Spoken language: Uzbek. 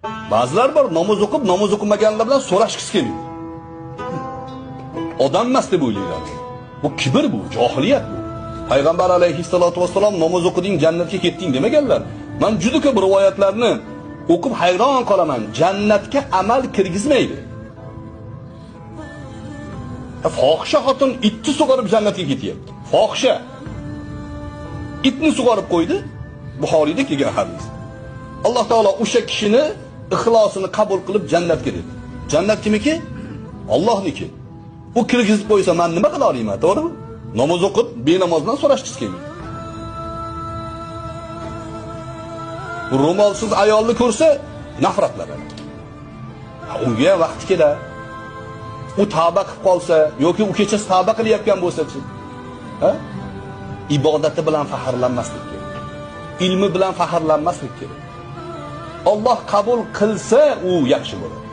Ba'zilar bor, namoz o'qimaganlar bilan so'rashgisi kelmaydi. Odam emas deb o'ylaydilar. Bu kibr, bu johiliyat bu. Payg'ambar alayhissalatu vassalom namoz o'qiding, jannatga ketding demaganlar. Men juda ko'p rivoyatlarni o'qib hayron qolaman. Jannatga amal kirgizmaydi. Fohisha xotin itni sug'orib jannatga ketyapti. Fohisha itni sug'orib qo'ydi. Buxoriyda kelgan hadis. Alloh taolo o'sha kishini ixlosini qabul qilib jannatga dedi. Jannat kimniki? Allohniki. U kirgizib qo'ysa men nima qila olaman, to'g'rimi? Namoz o'qib, benamozdan so'rashgisi kelmaydi. Ro'molsiz ayolni ko'rsa nafratlanadi. Unga vaqti keladi. U tavba qilib qolsa yoki u kechasi tavba qilayotgan bo'lsa-chi, ibodati bilan faxrlanmaslik kerak. Ilmi bilan faxrlanmaslik kerak. Alloh qabul qilsa u yaxshi bo'ladi.